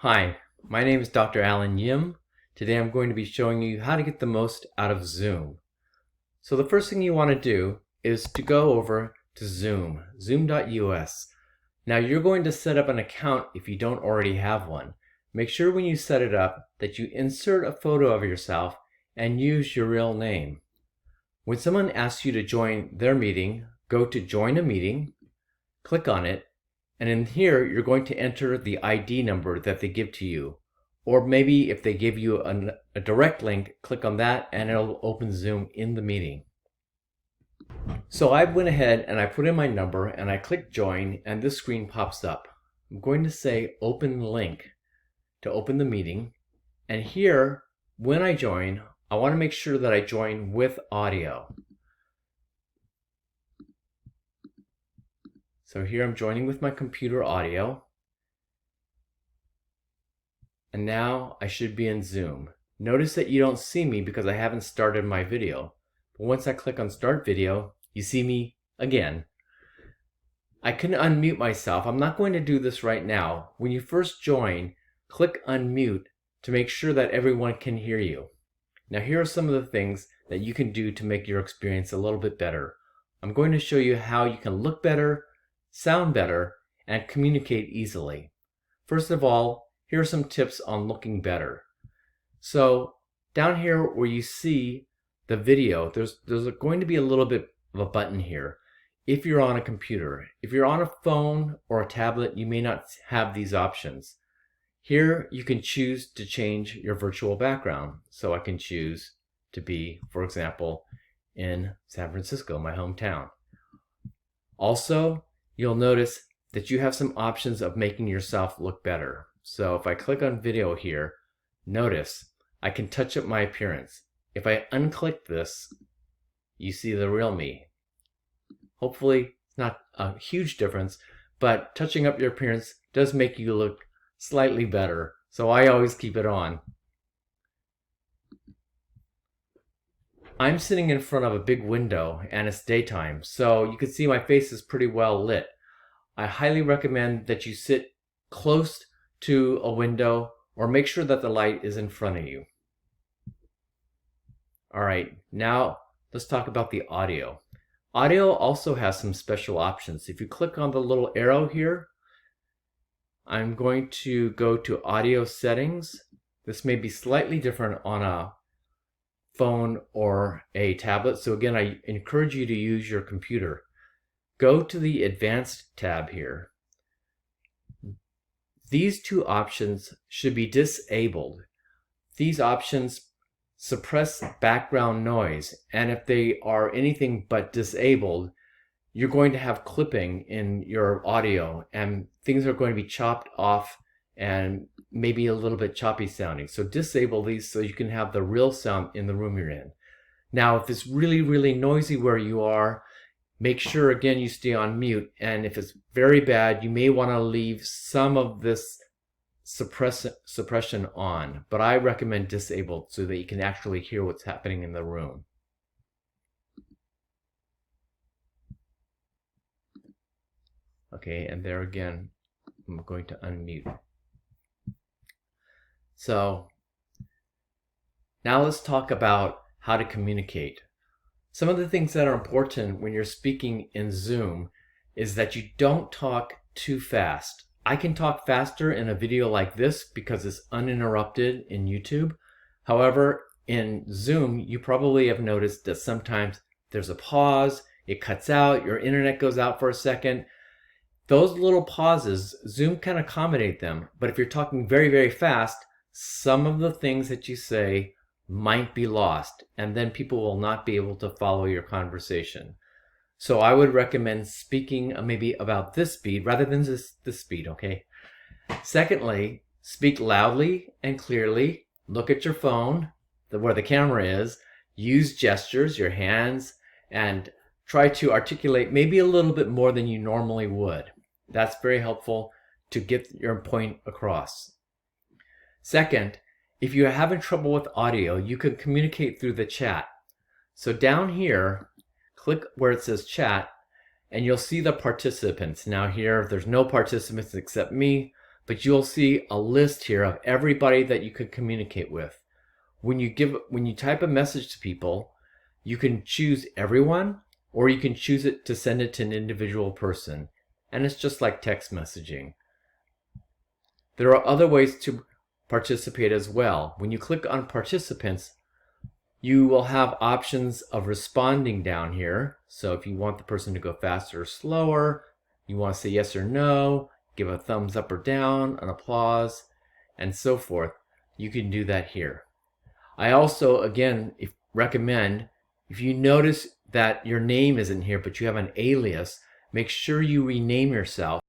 Hi, my name is Dr. Alan Yim. Today I'm going to be showing you how to get the most out of Zoom. So the first thing you want to do is to go over to Zoom, zoom.us. Now you're going to set up an account if you don't already have one. Make sure when you set it up that you insert a photo of yourself and use your real name. When someone asks you to join their meeting, go to Join a Meeting, click on it, and in here, you're going to enter the ID number that they give to you. Or maybe if they give you a direct link, click on that and it'll open Zoom in the meeting. So I went ahead and I put in my number and I click join and this screen pops up. I'm going to say open link to open the meeting. And here, when I join, I want to make sure that I join with audio. So here I'm joining with my computer audio. And now I should be in Zoom. Notice that you don't see me because I haven't started my video. But once I click on Start Video, you see me again. I can unmute myself. I'm not going to do this right now. When you first join, click Unmute to make sure that everyone can hear you. Now here are some of the things that you can do to make your experience a little bit better. I'm going to show you how you can look better, sound better, and communicate easily. First of all, here are some tips on looking better. So down here where you see the video, there's going to be a little bit of a button here. If you're on a computer, if you're on a phone or a tablet, you may not have these options. Here you can choose to change your virtual background. So I can choose to be, for example, in San Francisco, my hometown. Also, you'll notice that you have some options of making yourself look better. So if I click on video here, notice I can touch up my appearance. If I unclick this, you see the real me. Hopefully it's not a huge difference, but touching up your appearance does make you look slightly better. So I always keep it on. I'm sitting in front of a big window and it's daytime, so you can see my face is pretty well lit. I highly recommend that you sit close to a window or make sure that the light is in front of you. All right, now let's talk about the audio. Audio also has some special options. If you click on the little arrow here, I'm going to go to audio settings. This may be slightly different on a phone or a tablet. So again, I encourage you to use your computer. Go to the Advanced tab here. These two options should be disabled. These options suppress background noise, and if they are anything but disabled, you're going to have clipping in your audio and things are going to be chopped off and maybe a little bit choppy sounding. So disable these so you can have the real sound in the room you're in. Now, if it's really, really noisy where you are, make sure again you stay on mute. And if it's very bad, you may want to leave some of this suppression on. But I recommend disabled so that you can actually hear what's happening in the room. Okay, and there again, I'm going to unmute. So now let's talk about how to communicate. Some of the things that are important when you're speaking in Zoom is that you don't talk too fast. I can talk faster in a video like this because it's uninterrupted in YouTube. However, in Zoom, you probably have noticed that sometimes there's a pause, it cuts out, your internet goes out for a second. Those little pauses, Zoom can accommodate them, but if you're talking very, very fast, some of the things that you say might be lost, and then people will not be able to follow your conversation. So I would recommend speaking maybe about this speed rather than this speed, okay? Secondly, speak loudly and clearly. Look at your phone, where the camera is. Use gestures, your hands, and try to articulate maybe a little bit more than you normally would. That's very helpful to get your point across. Second, if you're having trouble with audio, you can communicate through the chat. So down here, click where it says chat, and you'll see the participants. Now here, there's no participants except me, but you'll see a list here of everybody that you could communicate with. When you type a message to people, you can choose everyone, or you can choose it to send it to an individual person. And it's just like text messaging. There are other ways to participate as well. When you click on participants, you will have options of responding down here. So if you want the person to go faster or slower, you want to say yes or no, give a thumbs up or down, an applause, and so forth, you can do that here. I also, again, recommend, if you notice that your name isn't here but you have an alias, make sure you rename yourself